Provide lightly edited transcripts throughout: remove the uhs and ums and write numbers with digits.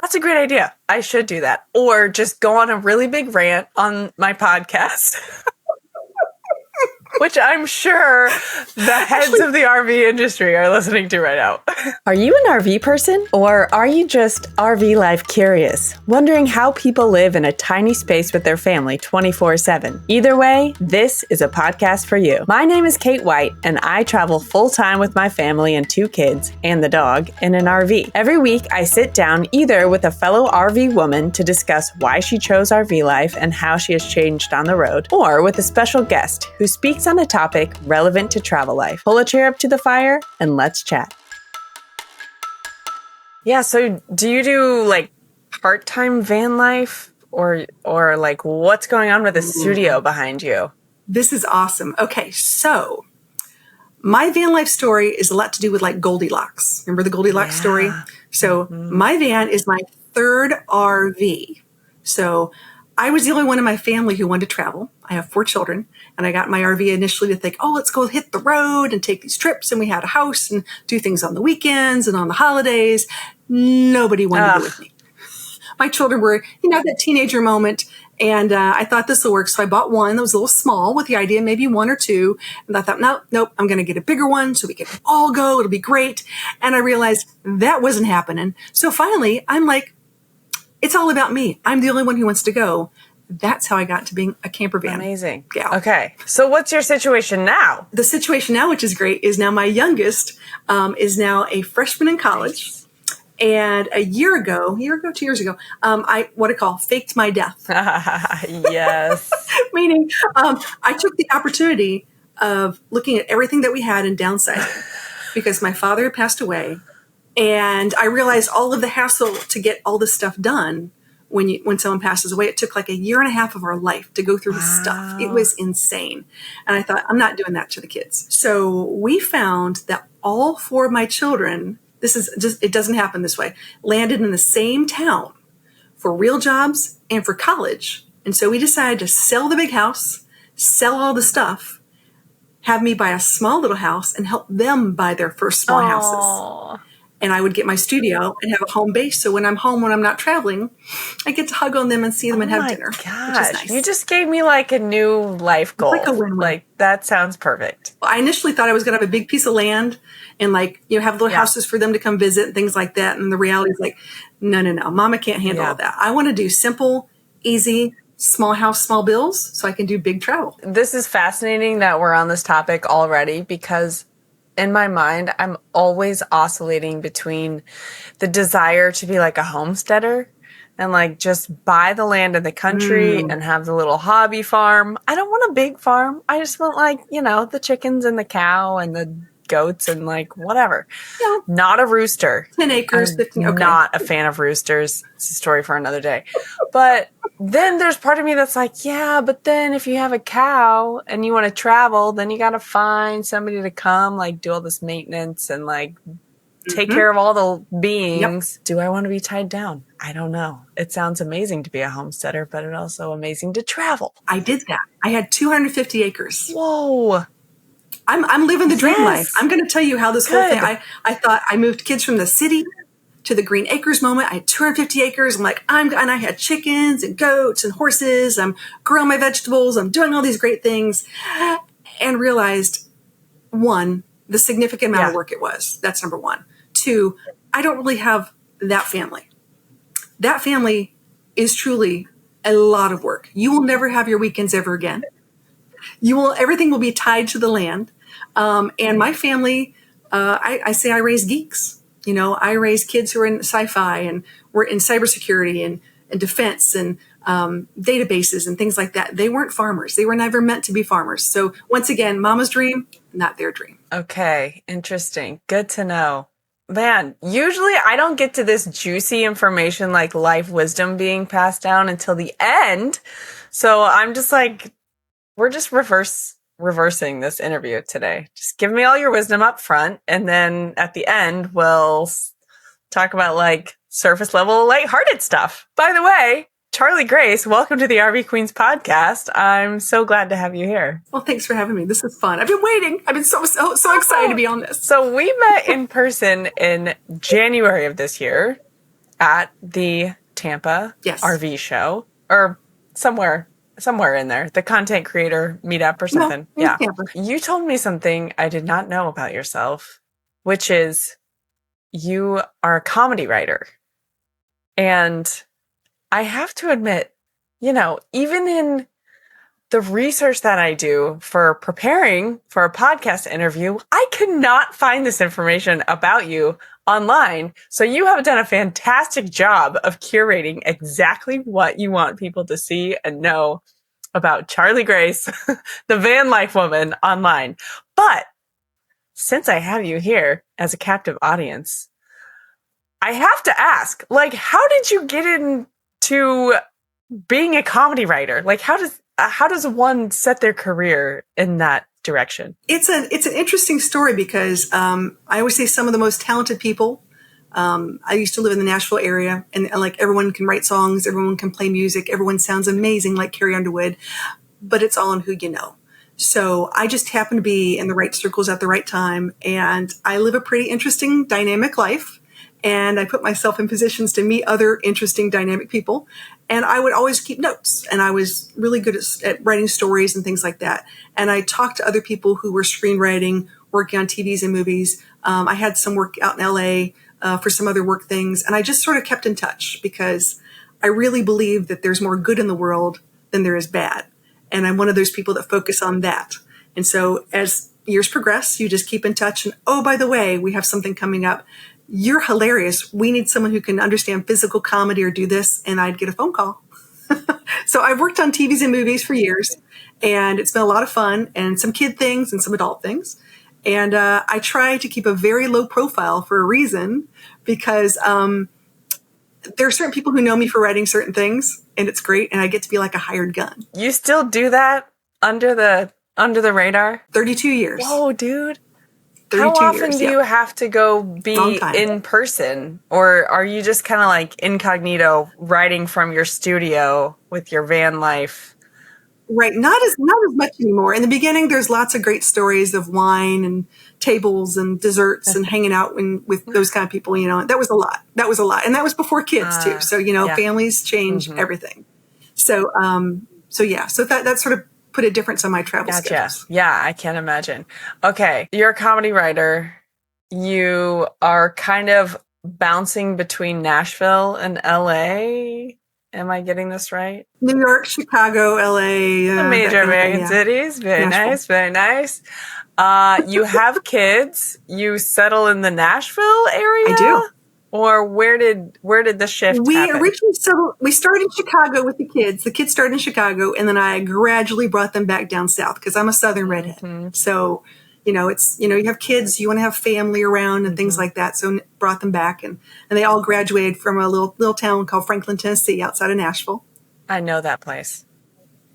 That's a great idea. I should do that. Or just go on a really big rant on my podcast. Which I'm sure the heads of the RV industry are listening to right now. Are you an RV person? Or are you just RV life curious, wondering how people live in a tiny space with their family 24/7? Either way, this is a podcast for you. My name is Kate White, and I travel full-time with my family and 2 kids, and the dog, in an RV. Every week, I sit down either with a fellow RV woman to discuss why she chose RV life and how she has changed on the road, or with a special guest who speaks on a topic relevant to travel life. Pull a chair up to the fire and let's chat. Yeah, so do you do like part-time van life or like what's going on with the studio behind you? This is awesome. Okay, so my van life story is a lot to do with like Goldilocks. Remember the Goldilocks story? So my van is my 3rd RV. So I was the only one in my family who wanted to travel. I have 4 children, and I got my RV initially to think, oh, let's go hit the road and take these trips. And we had a house and do things on the weekends and on the holidays. Nobody wanted to go with me. My children were, that teenager moment. And I thought this will work. So I bought one that was a little small with the idea maybe 1 or 2. And I thought, nope, I'm going to get a bigger one so we can all go. It'll be great. And I realized that wasn't happening. So finally, I'm like, it's all about me. I'm the only one who wants to go. That's how I got to being a camper van. Amazing. gal. Okay. So what's your situation now? The situation now, which is great, is now my youngest is now a freshman in college. Nice. And a year ago, 2 years ago, I faked my death. Yes. Meaning, I took the opportunity of looking at everything that we had and downsizing because my father had passed away. And I realized all of the hassle to get all this stuff done when someone passes away. It took like a year and a half of our life to go through his stuff. It was insane. And I thought, I'm not doing that to the kids. So we found that all 4 of my children, it doesn't happen this way, landed in the same town for real jobs and for college. And so we decided to sell the big house, sell all the stuff, have me buy a small little house and help them buy their first small houses. And I would get my studio and have a home base. So when I'm home, when I'm not traveling, I get to hug on them and see them and have dinner. Gosh, which is nice. You just gave me like a new life goal. It's like a win-win. Like that sounds perfect. I initially thought I was going to have a big piece of land and have little houses for them to come visit and things like that. And the reality is like, no, Mama can't handle all that. I want to do simple, easy, small house, small bills so I can do big travel. This is fascinating that we're on this topic already because in my mind, I'm always oscillating between the desire to be like a homesteader and like just buy the land in the country and have the little hobby farm. I don't want a big farm. I just want like, the chickens and the cow and the goats and like whatever. Yeah. Not a rooster. 10 acres. 15, okay. Not a fan of roosters. It's a story for another day. But then there's part of me that's like, yeah, but then if you have a cow and you want to travel, then you got to find somebody to come like do all this maintenance and like take care of all the beings. Yep. Do I want to be tied down? I don't know. It sounds amazing to be a homesteader, but it's also amazing to travel. I did that. I had 250 acres. Whoa. I'm living the dream life. I'm going to tell you how this whole thing, I thought I moved kids from the city to the Green Acres moment. I had 250 acres. I'm like, and I had chickens and goats and horses. I'm growing my vegetables. I'm doing all these great things and realized 1, the significant amount of work it was. That's number 1. 2, I don't really have that family. That family is truly a lot of work. You will never have your weekends ever again. Everything will be tied to the land. And my family, I say I raise geeks. I raise kids who are in sci-fi and we're in cybersecurity and defense and databases and things like that. They weren't farmers. They were never meant to be farmers. So once again, Mama's dream, not their dream. Okay. Interesting. Good to know. Man, usually I don't get to this juicy information like life wisdom being passed down until the end. So I'm just like, we're just reversing this interview today. Just give me all your wisdom up front. And then at the end, we'll talk about like surface level, lighthearted stuff. By the way, Charlie Grace, welcome to the RV Queens podcast. I'm so glad to have you here. Well, thanks for having me. This is fun. I've been waiting. I've been so excited to be on this. So we met in person in January of this year at the Tampa Yes. RV show or somewhere in there, the content creator meetup or something. No, Yeah. Tampa. You told me something I did not know about yourself, which is you are a comedy writer. And I have to admit, even in the research that I do for preparing for a podcast interview, I could not find this information about you online. So you have done a fantastic job of curating exactly what you want people to see and know about Charlie Grace, the van life woman online. But since I have you here as a captive audience, I have to ask, how did you get into being a comedy writer? How does one set their career in that direction? It's an interesting story because I always say some of the most talented people. I used to live in the Nashville area, and like everyone can write songs, everyone can play music, everyone sounds amazing, like Carrie Underwood, but it's all on who you know. So I just happen to be in the right circles at the right time, and I live a pretty interesting, dynamic life. And I put myself in positions to meet other interesting, dynamic people. And I would always keep notes. And I was really good at writing stories and things like that. And I talked to other people who were screenwriting, working on TVs and movies. I had some work out in LA for some other work things. And I just sort of kept in touch because I really believe that there's more good in the world than there is bad. And I'm one of those people that focus on that. And so as years progress, you just keep in touch. And oh, by the way, we have something coming up. You're hilarious. We need someone who can understand physical comedy or do this. And I'd get a phone call. So I've worked on TVs and movies for years, and it's been a lot of fun and some kid things and some adult things. And I try to keep a very low profile for a reason, because there are certain people who know me for writing certain things, and it's great. And I get to be like a hired gun. You still do that under the radar? 32 years. Whoa, dude. How often do you have to go be in person, or are you just kind of like incognito writing from your studio with your van life? Right. Not as much anymore. In the beginning, there's lots of great stories of wine and tables and desserts and hanging out with those kind of people, that was a lot. And that was before kids too. So, families change everything. So, so that sort of put a difference on my travel schedules. Yeah, I can't imagine. Okay, you're a comedy writer. You are kind of bouncing between Nashville and LA. Am I getting this right? New York, Chicago, LA. The major American cities. Very Nashville. Nice, very nice. You have kids. You settle in the Nashville area? I do. Or where did the shift happen? We started in Chicago with the kids. The kids started in Chicago, and then I gradually brought them back down south because I'm a Southern redhead. Mm-hmm. So, it's, you have kids, you want to have family around and things like that. So brought them back, and they all graduated from a little town called Franklin, Tennessee, outside of Nashville. I know that place.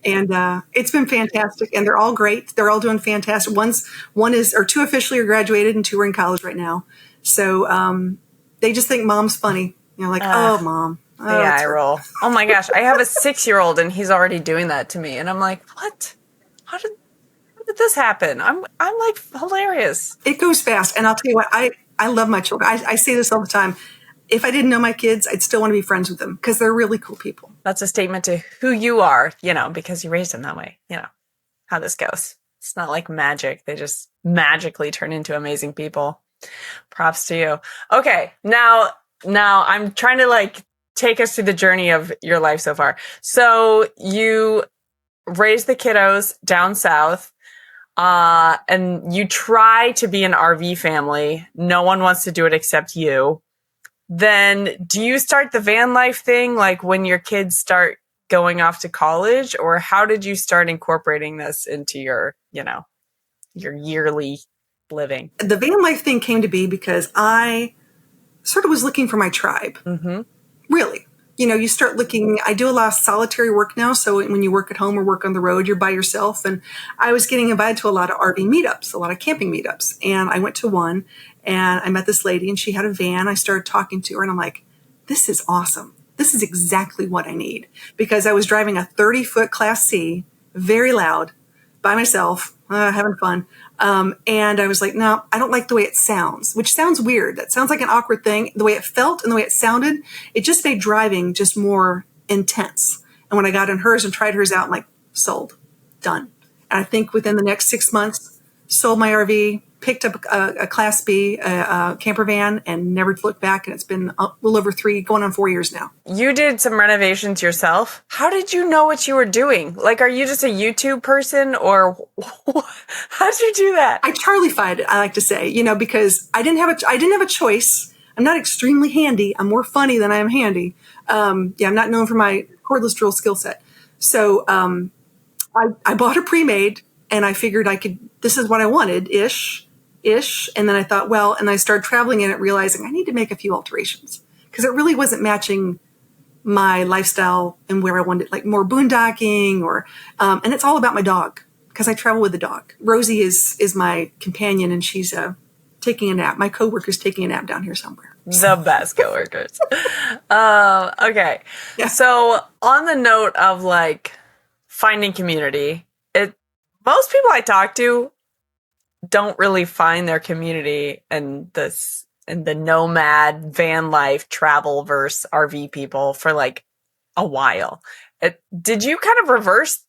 And it's been fantastic, and they're all great. They're all doing fantastic. Two officially are graduated, and 2 are in college right now. So, they just think mom's funny. Oh, mom. Oh, the eye roll. Oh my gosh. I have a 6-year-old and he's already doing that to me. And I'm like, what? How did this happen? I'm like hilarious. It goes fast. And I'll tell you what, I love my children. I say this all the time. If I didn't know my kids, I'd still want to be friends with them because they're really cool people. That's a statement to who you are, because you raised them that way, how this goes. It's not like magic. They just magically turn into amazing people. Props to you. Okay, now I'm trying to take us through the journey of your life so far. So you raised the kiddos down south, and you try to be an RV family. No one wants to do it except you. Then do you start the van life thing when your kids start going off to college, or how did you start incorporating this into your yearly living? The van life thing came to be because I sort of was looking for my tribe. Mm-hmm. Really. You start looking, I do a lot of solitary work now. So when you work at home or work on the road, you're by yourself. And I was getting invited to a lot of RV meetups, a lot of camping meetups. And I went to one and I met this lady and she had a van. I started talking to her and I'm like, this is awesome. This is exactly what I need, because I was driving a 30-foot Class C, very loud, by myself, having fun. And I was like, no, I don't like the way it sounds, which sounds weird. That sounds like an awkward thing. The way it felt and the way it sounded, it just made driving just more intense. And when I got in hers and tried hers out, I'm like, sold, done. And I think within the next 6 months, sold my RV, picked up a Class B camper van, and never looked back. And it's been a little over 3, going on 4 years now. You did some renovations yourself. How did you know what you were doing? Like, are you just a YouTube person, or how did you do that? I Charlie-fied it, I like to say, because I didn't have a choice. I'm not extremely handy. I'm more funny than I am handy. I'm not known for my cordless drill skill set. So I bought a pre-made, and I figured this is what I wanted, ish. And then I thought, and I started traveling in it, realizing I need to make a few alterations because it really wasn't matching my lifestyle and where I wanted, like more boondocking and it's all about my dog because I travel with a dog. Rosie is my companion, and she's taking a nap. My coworker's taking a nap down here somewhere. The best coworkers. Okay. Yeah. So on the note of like finding community, most people I talk to don't really find their community in the nomad van life travel versus RV people for like a while. Did you kind of reverse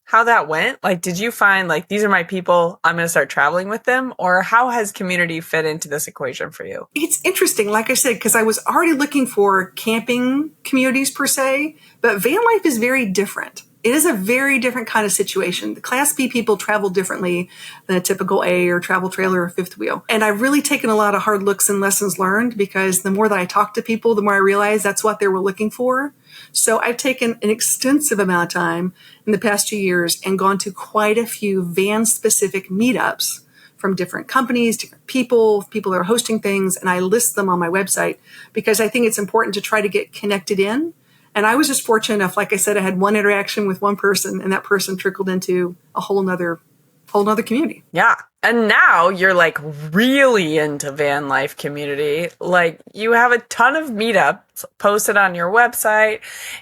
how that went? Like, did you find like, these are my people, I'm going to start traveling with them? Or how has community fit into this equation for you? It's interesting, like I said, because I was already looking for camping communities per se, but van life is very different. It is a very different kind of situation. The Class B people travel differently than a typical A or travel trailer or fifth wheel. And I've really taken a lot of hard looks and lessons learned because the more that I talk to people, the more I realize that's what they were looking for. So I've taken an extensive amount of time in the past 2 years and gone to quite a few van-specific meetups from different companies, different people that are hosting things, and I list them on my website because I think it's important to try to get connected in. And I was just fortunate enough, like I said, I had one interaction with one person, and that person trickled into a whole nother community. Yeah. And now you're like really into van life community. Like you have a ton of meetups posted on your website,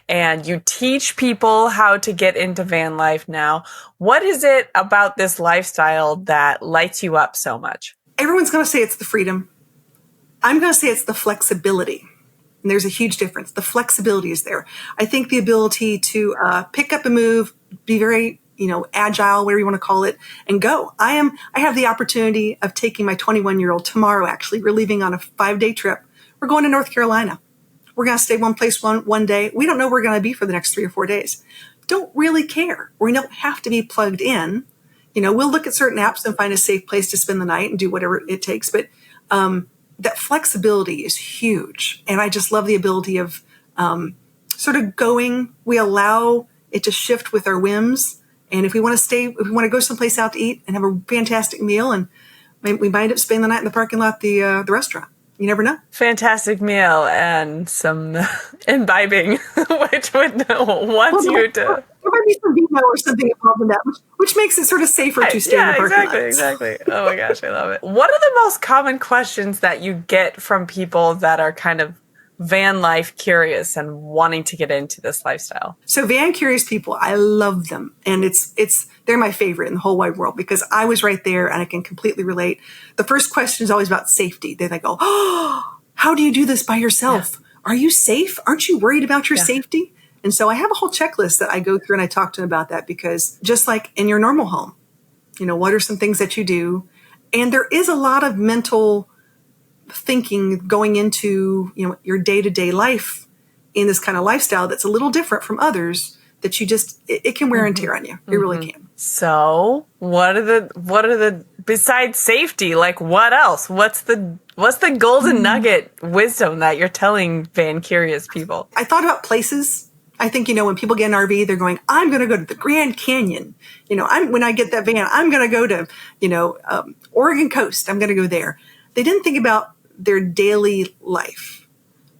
and you teach people how to get into van life now. What is it about this lifestyle that lights you up so much? Everyone's going to say it's the freedom. I'm going to say it's the flexibility. And there's a huge difference. The flexibility is there. I think the ability to pick up and move, be very, agile, whatever you want to call it, and go. I have the opportunity of taking my 21-year-old tomorrow, actually. We're leaving on a 5-day trip. We're going to North Carolina. We're going to stay one place one day. We don't know where we're going to be for the next 3 or 4 days. Don't really care. We don't have to be plugged in. We'll look at certain apps and find a safe place to spend the night and do whatever it takes. But that flexibility is huge. And I just love the ability of sort of going. We allow it to shift with our whims. And if we want to go someplace out to eat and have a fantastic meal, and we might end up spending the night in the parking lot, the restaurant. You never know. Fantastic meal and some imbibing, which would want you to... There might be some vino or something involved in that, which makes it sort of safer to stay in the parking lot. Exactly. Oh my gosh, I love it. What are the most common questions that you get from people that are kind of van life curious and wanting to get into this lifestyle? So van curious people, I love them. And they're my favorite in the whole wide world because I was right there and I can completely relate. The first question is always about safety. They go, oh, how do you do this by yourself? Yeah. Are you safe? Aren't you worried about your safety? And so I have a whole checklist that I go through and I talk to them about that because just like in your normal home, what are some things that you do? And there is a lot of mental thinking going into, your day-to-day life in this kind of lifestyle that's a little different from others that it can wear and tear on you. It really can. So what are the, besides safety, like what else? What's the golden nugget wisdom that you're telling van curious people? I thought about places. I think, when people get an RV, they're going, I'm going to go to the Grand Canyon. When I get that van, I'm going to go to, Oregon coast. I'm going to go there. They didn't think about their daily life.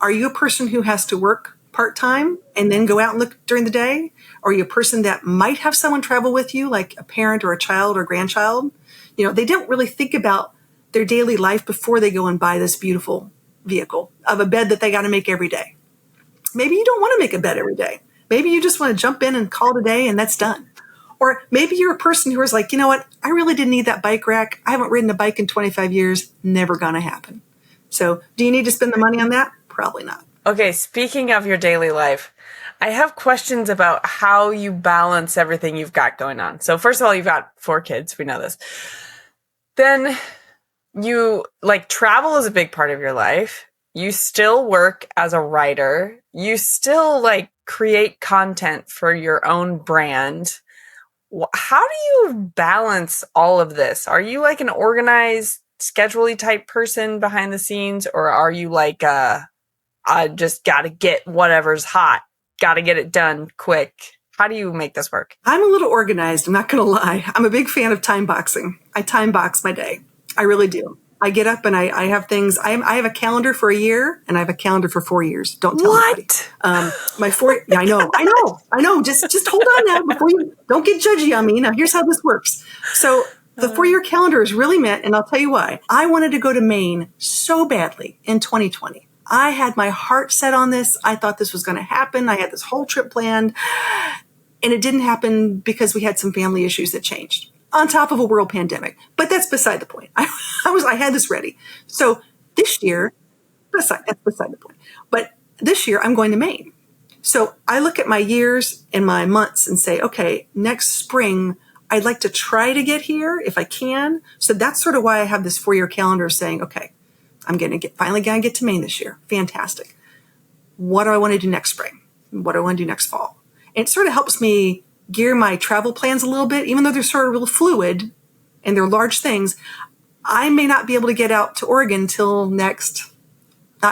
Are you a person who has to work part-time and then go out and look during the day? Or are you a person that might have someone travel with you, like a parent or a child or grandchild? They don't really think about their daily life before they go and buy this beautiful vehicle of a bed that they got to make every day. Maybe you don't want to make a bed every day. Maybe you just want to jump in and call it a day and that's done. Or maybe you're a person who is like, you know what? I really didn't need that bike rack. I haven't ridden a bike in 25 years. Never going to happen. So do you need to spend the money on that? Probably not. Okay, speaking of your daily life, I have questions about how you balance everything you've got going on. So first of all, you've got 4 kids. We know this. Then you travel is a big part of your life. You still work as a writer. You still create content for your own brand. How do you balance all of this? Are you an organized, schedule-y type person behind the scenes, or are you I just got to get whatever's hot, got to get it done quick? How do you make this work? I'm a little organized. I'm not going to lie. I'm a big fan of time boxing. I time box my day. I really do. I get up and I have things. I have a calendar for a year and I have a calendar for 4 years. Don't tell anybody. My 4. Yeah, I know. Just hold on now before you don't get judgy on me. Now here's how this works. So the 4-year calendar is really meant, and I'll tell you why. I wanted to go to Maine so badly in 2020. I had my heart set on this. I thought this was going to happen. I had this whole trip planned, and it didn't happen because we had some family issues that changed on top of a world pandemic. But that's beside the point. I had this ready. So this year, that's beside the point. But this year, I'm going to Maine. So I look at my years and my months and say, okay, next spring, I'd like to try to get here if I can. So that's sort of why I have this 4-year calendar saying, okay, I'm finally going to get to Maine this year. Fantastic. What do I want to do next spring? What do I want to do next fall? And it sort of helps me gear my travel plans a little bit, even though they're sort of real fluid and they're large things. I may not be able to get out to Oregon till not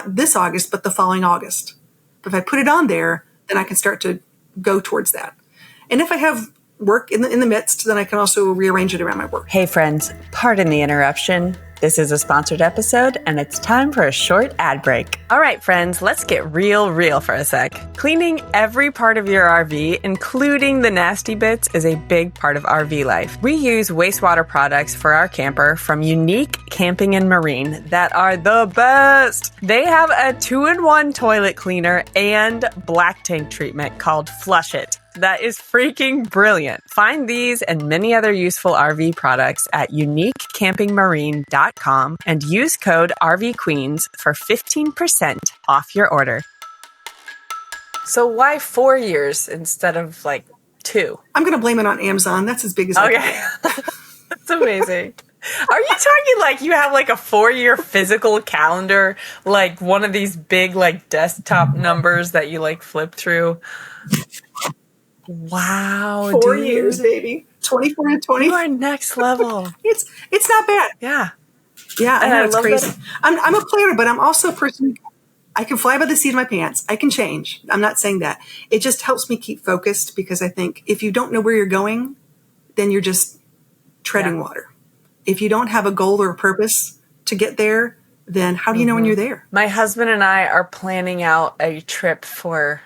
this August, but the following August. But if I put it on there, then I can start to go towards that. And if I have work in the midst, then I can also rearrange it around my work. Hey friends, pardon the interruption. This is a sponsored episode, and it's time for a short ad break. All right, friends, let's get real for a sec. Cleaning every part of your RV, including the nasty bits, is a big part of RV life. We use wastewater products for our camper from Unique Camping and Marine that are the best. They have a 2-in-1 toilet cleaner and black tank treatment called Flush It. That is freaking brilliant. Find these and many other useful RV products at uniquecampingmarine.com and use code RVQueens for 15% off your order. So why 4 years instead of 2? I'm going to blame it on Amazon. That's as big as I can. That's amazing. Are you talking you have a 4-year physical calendar, one of these big desktop numbers that you flip through? Wow, 4 dude. years, baby. 24 to 20. You are next level. It's not bad. Yeah. Yeah, I know, it's love crazy. that. I'm a planner, but I'm also a person. I can fly by the seat of my pants. I can change. I'm not saying that. It just helps me keep focused because I think if you don't know where you're going, then you're just treading water. If you don't have a goal or a purpose to get there, then how do you know when you're there? My husband and I are planning out a trip for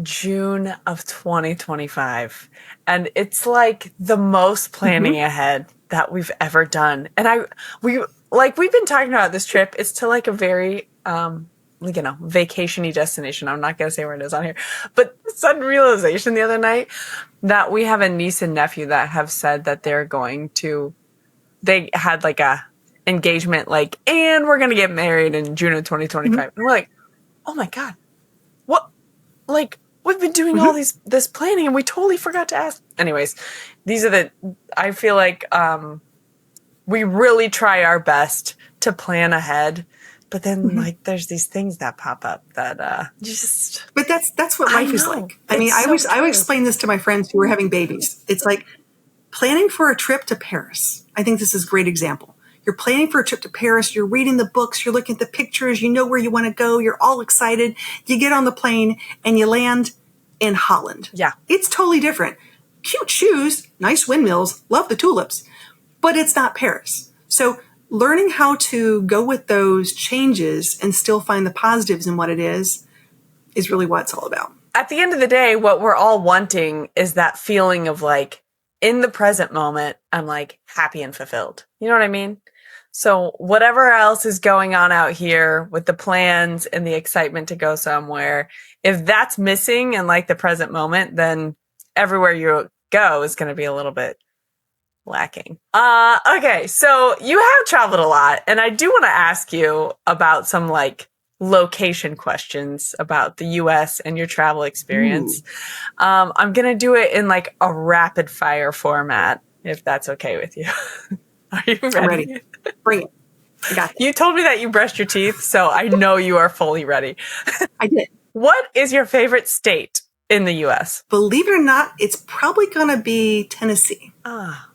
June of 2025. And it's the most planning ahead that we've ever done. And we've been talking about this trip. It's to a very, vacation-y destination. I'm not going to say where it is on here, but sudden realization the other night that we have a niece and nephew that have said that they had a engagement, and we're going to get married in June of 2025. And we're oh my God, what? We've been doing all this planning and we totally forgot to ask. Anyways, I feel we really try our best to plan ahead, but then there's these things that pop up that just. But that's what life is like. I mean, I would explain this to my friends who are having babies. It's like planning for a trip to Paris. I think this is a great example. You're planning for a trip to Paris. You're reading the books. You're looking at the pictures. You know where you want to go. You're all excited. You get on the plane and you land in Holland. Yeah. It's totally different. Cute shoes, nice windmills, love the tulips, but it's not Paris. So learning how to go with those changes and still find the positives in what it is really what it's all about. At the end of the day, what we're all wanting is that feeling of in the present moment, I'm happy and fulfilled. You know what I mean? So whatever else is going on out here with the plans and the excitement to go somewhere, if that's missing in the present moment, then everywhere you go is going to be a little bit lacking. Okay, so you have traveled a lot, and I do want to ask you about some like location questions about the US and your travel experience. I'm going to do it in like a rapid fire format, if that's okay with you. Are you ready? I'm ready. Bring it. I got this. You told me that you brushed your teeth, so I know you are fully ready. I did. What is your favorite state in the US? Believe it or not, it's probably going to be Tennessee. Ah,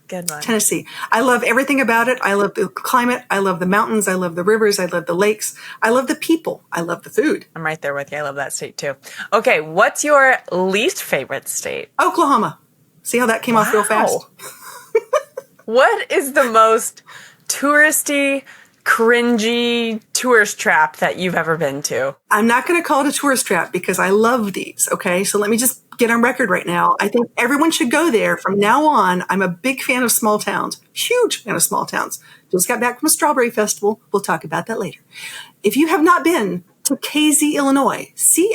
good one. Tennessee. I love everything about it. I love the climate. I love the mountains. I love the rivers. I love the lakes. I love the people. I love the food. I'm right there with you. I love that state too. Okay, what's your least favorite state? Oklahoma. See how that came off real fast? What is the most touristy, cringy tourist trap that you've ever been to? I'm not going to call it a tourist trap because I love these. Okay. So let me just get on record right now. I think everyone should go there from now on. I'm a big fan of small towns, huge fan of small towns. Just got back from a strawberry festival. We'll talk about that later. If you have not been to Casey, Illinois, Casey,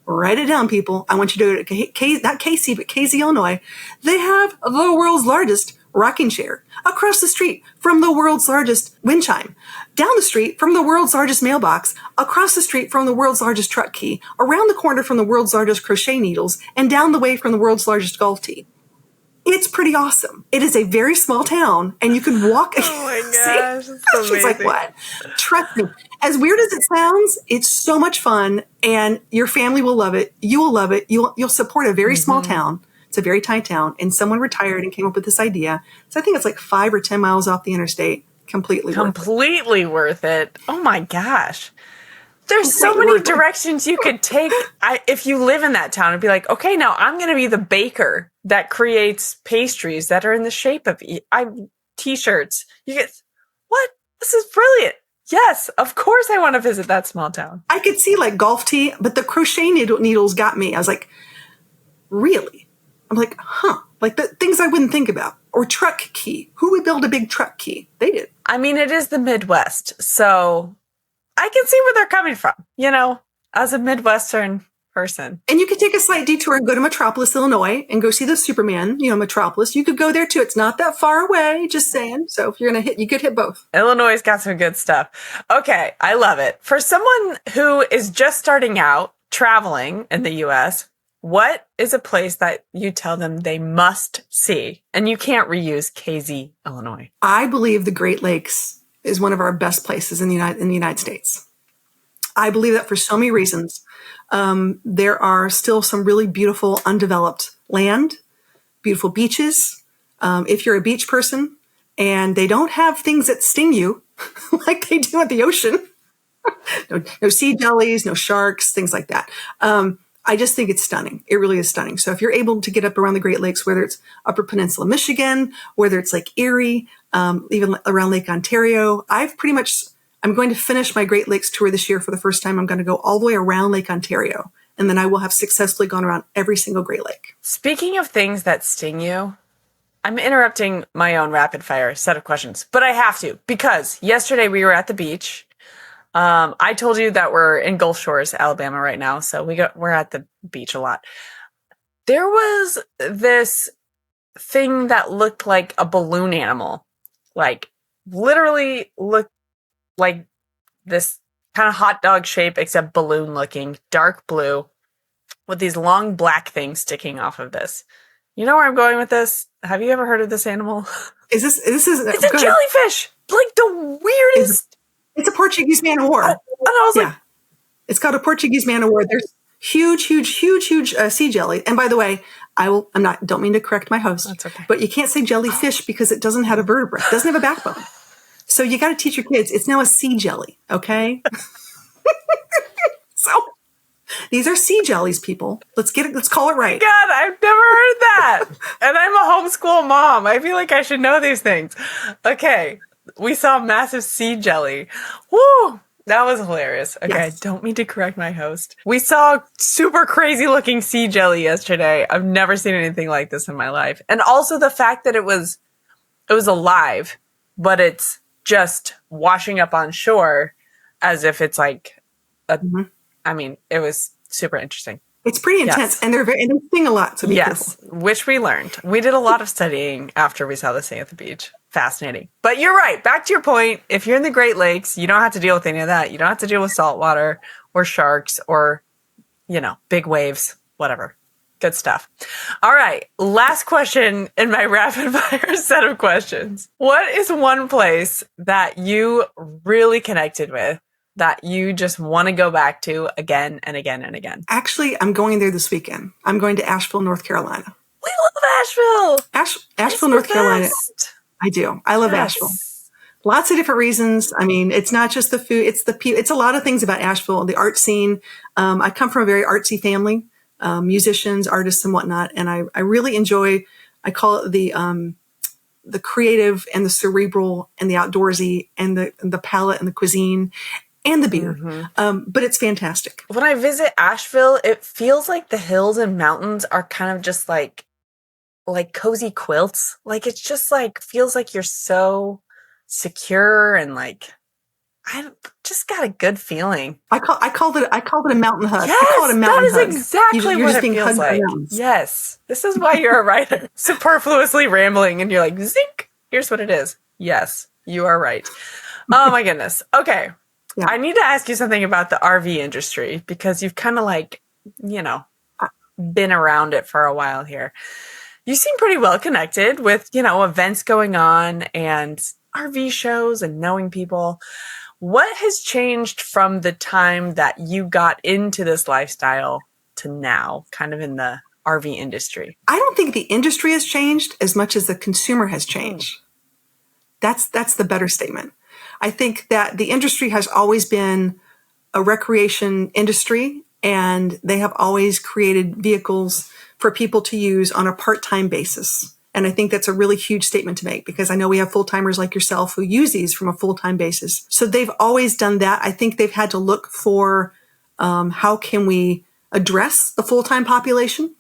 write it down, people. I want you to go to not Casey, but Casey, Illinois. They have the world's largest rocking chair across the street from the world's largest wind chime, down the street from the world's largest mailbox, across the street from the world's largest truck key, around the corner from the world's largest crochet needles, and down the way from the world's largest golf tee. It's pretty awesome. It is a very small town, and you can walk. Oh my gosh, it's so She's like, what? Trust me. As weird as it sounds, it's so much fun, and your family will love it. You will love it. You'll support a very small town. It's a very tiny town, and someone retired and came up with this idea. So I think it's like 5 or 10 miles off the interstate. Completely worth it. Oh my gosh. There's so many directions you could take. If you live in that town, it'd be like, okay, now I'm going to be the baker that creates pastries that are in the shape of t-shirts. You get, what? This is brilliant. Yes, of course I want to visit that small town. I could see like golf tee, but the crochet needles got me. I was like, really? I'm like, huh, like the things I wouldn't think about. Or truck key. Who would build a big truck key? They did. I mean, it is the Midwest, so I can see where they're coming from, you know, as a Midwestern person. And you could take a slight detour and go to Metropolis, Illinois, and go see the Superman, Metropolis. You could go there too. It's not that far away, just saying. So if you're going to you could hit both. Illinois got some good stuff. Okay, I love it. For someone who is just starting out traveling in the U.S., what is a place that you tell them they must see? And you can't reuse KZ, Illinois. I believe the Great Lakes is one of our best places in the United States. I believe that for so many reasons. There are still some really beautiful undeveloped land, beautiful beaches. If you're a beach person and they don't have things that sting you like they do at the ocean, no sea jellies, no sharks, things like that. I just think it's stunning. It really is stunning. So if you're able to get up around the Great Lakes, whether it's Upper Peninsula, Michigan, whether it's Lake Erie, even around Lake Ontario, I'm going to finish my Great Lakes tour this year for the first time. I'm going to go all the way around Lake Ontario, and then I will have successfully gone around every single Great Lake. Speaking of things that sting you, I'm interrupting my own rapid fire set of questions, but I have to, because yesterday we were at the beach. I told you that we're in Gulf Shores, Alabama right now, so we're at the beach a lot. There was this thing that looked like a balloon animal, like literally looked like this kind of hot dog shape, except balloon looking, dark blue, with these long black things sticking off of this. You know where I'm going with this? Have you ever heard of this animal? It's a jellyfish, like the weirdest. It's a Portuguese man of war. And I was like, it's called a Portuguese man of war. There's huge sea jelly. And by the way, don't mean to correct my host. That's okay. But you can't say jellyfish because it doesn't have a vertebra. It doesn't have a backbone. So you got to teach your kids. It's now a sea jelly. Okay. So these are sea jellies, people. Let's call it right. God, I've never heard that. And I'm a homeschool mom. I feel like I should know these things. Okay. We saw massive sea jelly. Woo! That was hilarious. Okay, yes. I don't mean to correct my host. We saw super crazy looking sea jelly yesterday. I've never seen anything like this in my life. And also the fact that it was alive, but it's just washing up on shore as if it's like I mean, it was super interesting. It's pretty intense, and they sting a lot, so be careful. Which we learned. We did a lot of studying after we saw this thing at the beach. Fascinating. But you're right. Back to your point. If you're in the Great Lakes, you don't have to deal with any of that. You don't have to deal with salt water or sharks or, big waves, whatever. Good stuff. All right. Last question in my rapid fire set of questions. What is one place that you really connected with that you just want to go back to again and again and again? Actually, I'm going there this weekend. I'm going to Asheville, North Carolina. We love Asheville. Asheville, North Carolina. I do. I love Asheville. Lots of different reasons. I mean, it's not just the food. It's the people. It's a lot of things about Asheville, the art scene. I come from a very artsy family, musicians, artists, and whatnot. And I really enjoy, I call it the creative and the cerebral and the outdoorsy and the palate and the cuisine and the beer. Mm-hmm. But it's fantastic. When I visit Asheville, it feels like the hills and mountains are kind of just like cozy quilts. Like it's just like feels like you're so secure and like I just got a good feeling. I called it a mountain hug. Yes, I call it a mountain hug. That is exactly what it feels like. Yes. This is why you're a writer. Superfluously rambling and you're like, zink. Here's what it is. Yes, you are right. Oh my goodness. Okay. Yeah. I need to ask you something about the RV industry because you've kind of like, been around it for a while here. You seem pretty well connected with, events going on and RV shows and knowing people. What has changed from the time that you got into this lifestyle to now, kind of in the RV industry? I don't think the industry has changed as much as the consumer has changed. That's the better statement. I think that the industry has always been a recreation industry, and they have always created vehicles for people to use on a part-time basis. And I think that's a really huge statement to make because I know we have full-timers like yourself who use these from a full-time basis. So they've always done that. I think they've had to look for how can we address the full-time population.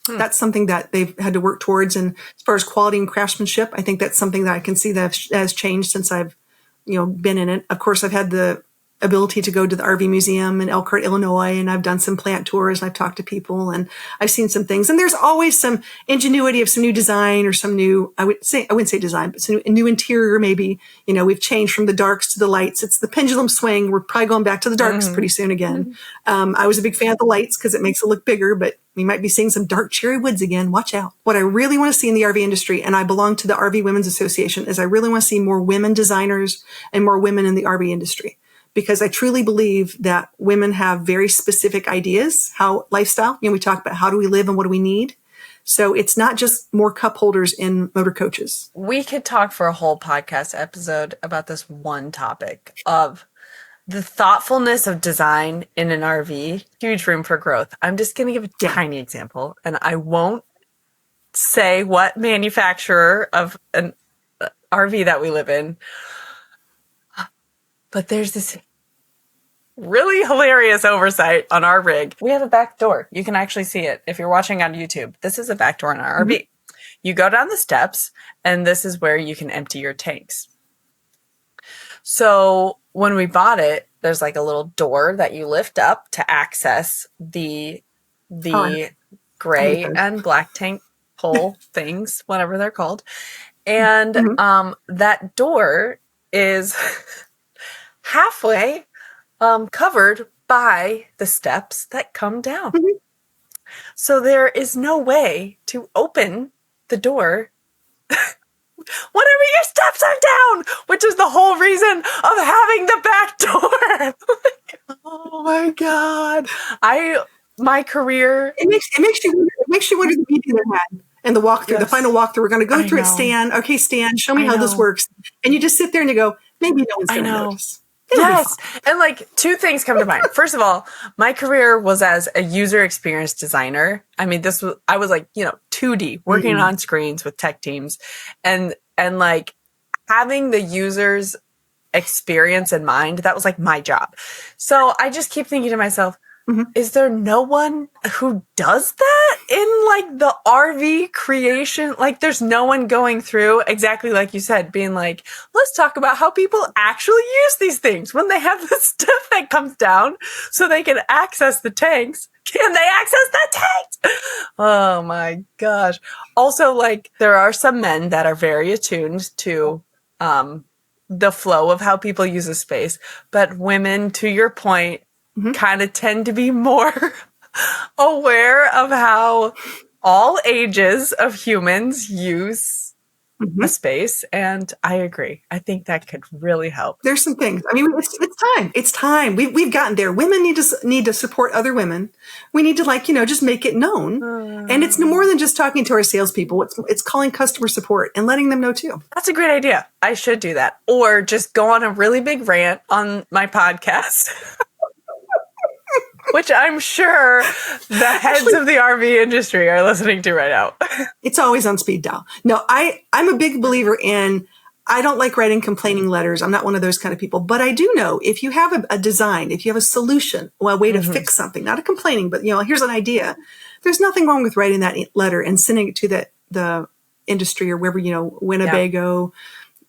That's something that they've had to work towards. And as far as quality and craftsmanship, I think that's something that I can see that has changed since I've been in it. Of course, I've had the ability to go to the RV Museum in Elkhart, Illinois, and I've done some plant tours and I've talked to people and I've seen some things. And there's always some ingenuity of some new design or some new, I wouldn't say design, but some new interior maybe. We've changed from the darks to the lights. It's the pendulum swing. We're probably going back to the darks pretty soon again. I was a big fan of the lights because it makes it look bigger, but we might be seeing some dark cherry woods again. Watch out. What I really want to see in the RV industry, and I belong to the RV Women's Association, is I really want to see more women designers and more women in the RV industry. Because I truly believe that women have very specific ideas, how lifestyle, we talk about how do we live and what do we need. So it's not just more cup holders in motor coaches. We could talk for a whole podcast episode about this one topic of the thoughtfulness of design in an RV. Huge room for growth. I'm just going to give a tiny example, and I won't say what manufacturer of an RV that we live in. But there's this really hilarious oversight on our rig. We have a back door. You can actually see it if you're watching on YouTube. This is a back door in our RV. You go down the steps, and this is where you can empty your tanks. So when we bought it, there's like a little door that you lift up to access the gray and black tank pole things, whatever they're called. And that door is halfway covered by the steps that come down. So there is no way to open the door whenever your steps are down, which is the whole reason of having the back door. Oh my God. My career. It makes you wonder the meeting they had and the walkthrough, the final walkthrough. We're going to go through it, Stan. Okay, Stan, show me how this works. And you just sit there and you go, maybe no one's going to notice. Yes. And like two things come to mind. First of all, my career was as a user experience designer. I mean, I was like, 2D working on screens with tech teams and like having the user's experience in mind. That was like my job. So I just keep thinking to myself, Is there no one who does that in like the RV creation? Like there's no one going through exactly like you said, being like, let's talk about how people actually use these things when they have the stuff that comes down so they can access the tanks. Can they access the tanks? Oh my gosh. Also, like there are some men that are very attuned to, the flow of how people use a space, but women, to your point, kind of tend to be more aware of how all ages of humans use a space. And I agree. I think that could really help. There's some things. I mean, it's time. It's time. We've gotten there. Women need to support other women. We need to just make it known. And it's no more than just talking to our salespeople. It's calling customer support and letting them know too. That's a great idea. I should do that. Or just go on a really big rant on my podcast. Which I'm sure the heads of the RV industry are listening to right now. It's always on speed dial. No, I'm a big believer in, I don't like writing complaining letters. I'm not one of those kind of people. But I do know if you have a design, if you have a solution, a way to fix something, not a complaining, but here's an idea. There's nothing wrong with writing that letter and sending it to the industry or wherever, Winnebago,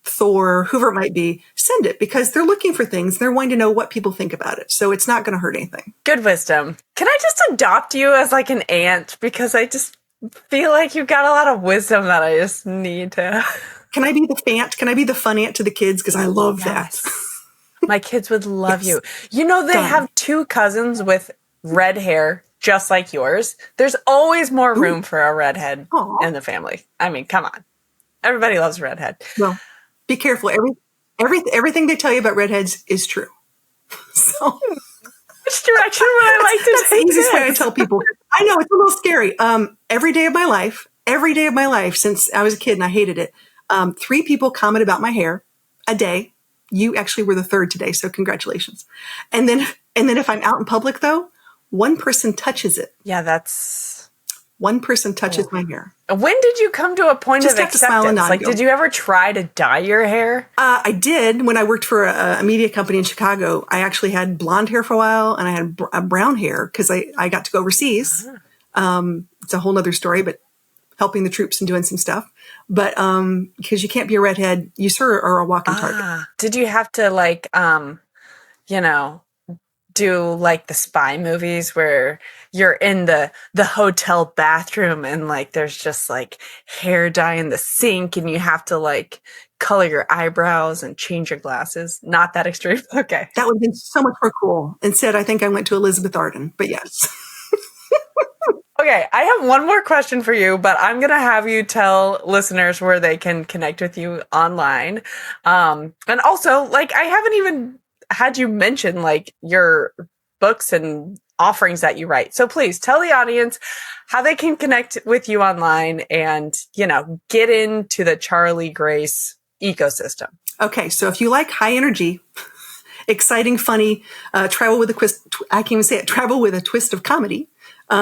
Thor, whoever it might be, send it because they're looking for things. They're wanting to know what people think about it. So it's not going to hurt anything. Good wisdom. Can I just adopt you as like an aunt? Because I just feel like you've got a lot of wisdom that I just need to. Can I be the fant? Can I be the fun aunt to the kids? Because I love that. My kids would love you. They have 2 cousins with red hair, just like yours. There's always more room for a redhead in the family. I mean, come on. Everybody loves a redhead. Well, be careful. Everything they tell you about redheads is true. So, which direction would I like to that's take? The easiest way I tell people. I know it's a little scary. Every day of my life since I was a kid and I hated it. 3 people comment about my hair a day. You actually were the 3rd today, so congratulations. And then if I'm out in public though, one person touches it. Yeah, that's. One person touches my hair. When did you come to a point of acceptance? Like, did you ever try to dye your hair? I did. When I worked for a media company in Chicago, I actually had blonde hair for a while and I had brown hair because I got to go overseas. It's a whole other story, but helping the troops and doing some stuff. But because you can't be a redhead, you sort of are a walking target. Did you have to do like the spy movies where you're in the hotel bathroom and like there's just like hair dye in the sink and you have to like color your eyebrows and change your glasses? Not that extreme. Okay. That would have been so much more cool. Instead, I think I went to Elizabeth Arden, but yes. Okay, I have one more question for you, but I'm going to have you tell listeners where they can connect with you online. And also, like, I haven't even had you mention like your books and offerings that you write. So please tell the audience how they can connect with you online and, get into the Charlie Grace ecosystem. Okay. So if you like high energy, exciting, funny, travel with a twist of comedy,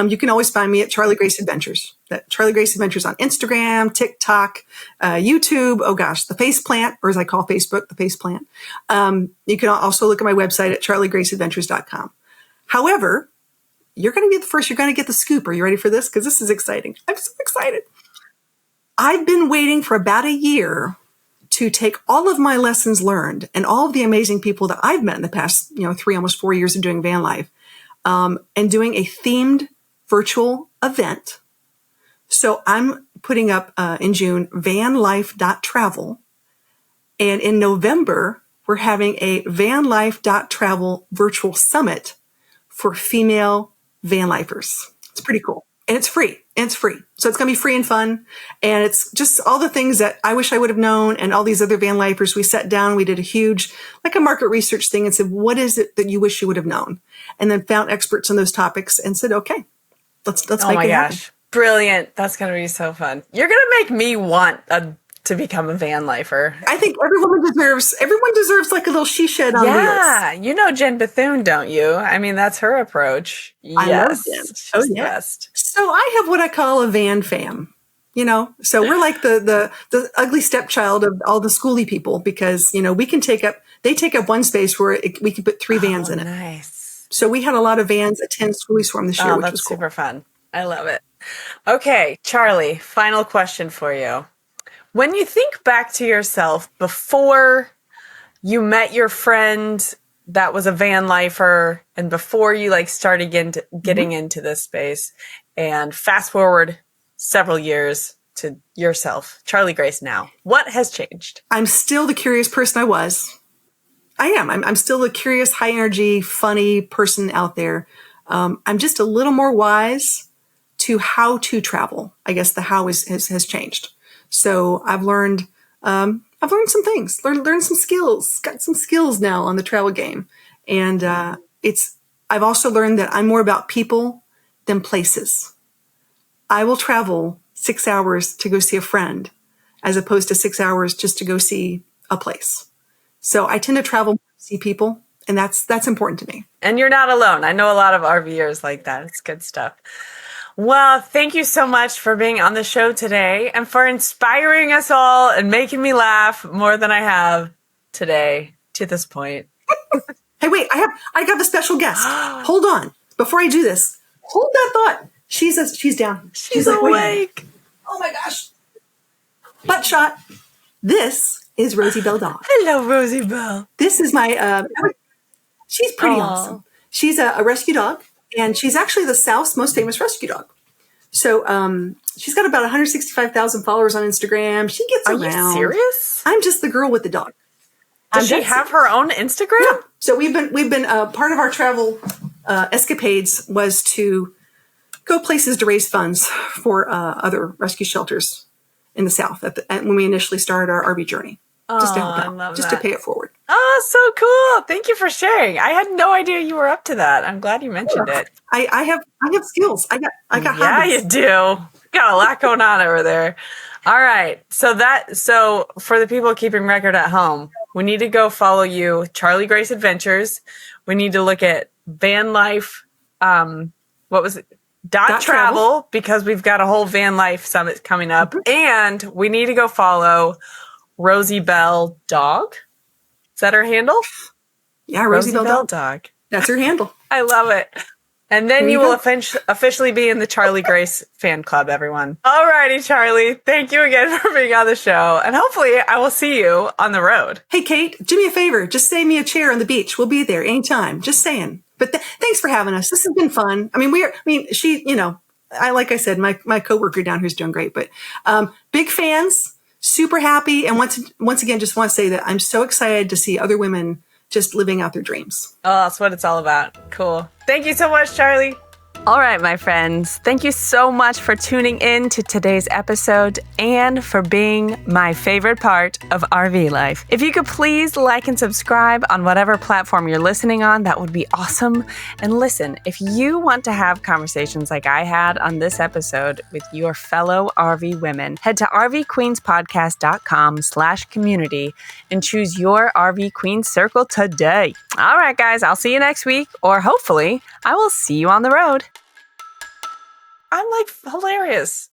you can always find me at Charlie Grace Adventures. That Charlie Grace Adventures on Instagram, TikTok, YouTube. Oh gosh, the face plant, or as I call Facebook, the face plant. You can also look at my website at charliegraceadventures.com. However, you're going to be the first. You're going to get the scoop. Are you ready for this? Because this is exciting. I'm so excited. I've been waiting for about a year to take all of my lessons learned and all of the amazing people that I've met in the past, 3, almost 4 years of doing van life, and doing a themed virtual event. So I'm putting up in June VanLife.travel. And in November, we're having a VanLife.travel Virtual Summit for female van lifers. It's pretty cool. And it's free. So it's going to be free and fun. And it's just all the things that I wish I would have known. And all these other van lifers, we sat down, we did a huge, like a market research thing and said, what is it that you wish you would have known? And then found experts on those topics and said, okay, let's make it happen. Oh my gosh. Brilliant. That's going to be so fun. You're going to make me want to become a van lifer. I think everyone deserves like a little she shed on wheels. Yeah. You know Jen Bethune, don't you? I mean, that's her approach. I love Jen. She's the best. So I have what I call a van fam, so we're like the ugly stepchild of all the schooly people because, they take up one space where we can put 3 vans in it. Nice. So we had a lot of vans attend School Swarm this year, Oh, which that's was cool. super fun. I love it. Okay, Charlie, final question for you. When you think back to yourself before you met your friend that was a van lifer and before you like started getting into this space, and fast forward several years to yourself, Charlie Grace now, what has changed? I'm still the curious person I was. I am. I'm still the curious, high energy, funny person out there. I'm just a little more wise to how to travel. I guess the how has changed. So I've learned some things, learned some skills, got some skills now on the travel game. And I've also learned that I'm more about people than places. I will travel 6 hours to go see a friend as opposed to 6 hours just to go see a place. So I tend to travel, see people, and that's important to me. And you're not alone. I know a lot of RVers like that. It's good stuff. Well, thank you so much for being on the show today and for inspiring us all and making me laugh more than I have today to this point. Hey, wait, I got a special guest. Hold on. Before I do this, hold that thought. She's down. She's like, awake. Oh my gosh. Butt shot. This is Rosie Bell Dog. Hello, Rosie Bell. This is my, she's pretty awesome. She's a rescue dog, and she's actually the South's most famous rescue dog. So she's got about 165,000 followers on Instagram. She gets around. Are you serious? I'm just the girl with the dog. Does she have her own Instagram? Yeah. So we've been part of our travel escapades was to go places to raise funds for other rescue shelters in the South when we initially started our RV journey. Just to help out, just to pay it forward. Oh, so cool. Thank you for sharing. I had no idea you were up to that. I'm glad you mentioned it. I have skills. I got hobbies. Yeah, you do. Got a lot going on over there. All right. So for the people keeping record at home, we need to go follow you, Charlie Grace Adventures. We need to look at VanLife, what was it? .travel, because we've got a whole Van Life Summit coming up. Mm-hmm. And we need to go follow Rosie Bell Dog. Is that her handle? Yeah, Rosie Bell Dog. That's her handle. I love it. And then you will officially be in the Charlie Grace fan club, everyone. All righty, Charlie. Thank you again for being on the show. And hopefully I will see you on the road. Hey, Kate, do me a favor. Just save me a chair on the beach. We'll be there anytime. Just saying. But thanks for having us. This has been fun. I mean, she, like I said, my coworker down here's doing great, but big fans, super happy. And once again, just want to say that I'm so excited to see other women just living out their dreams. Oh, that's what it's all about. Cool. Thank you so much, Charlie. All right, my friends. Thank you so much for tuning in to today's episode and for being my favorite part of RV life. If you could please like and subscribe on whatever platform you're listening on, that would be awesome. And listen, if you want to have conversations like I had on this episode with your fellow RV women, head to rvqueenspodcast.com/community and choose your RV Queen Circle today. All right, guys, I'll see you next week, or hopefully I will see you on the road. I'm like hilarious.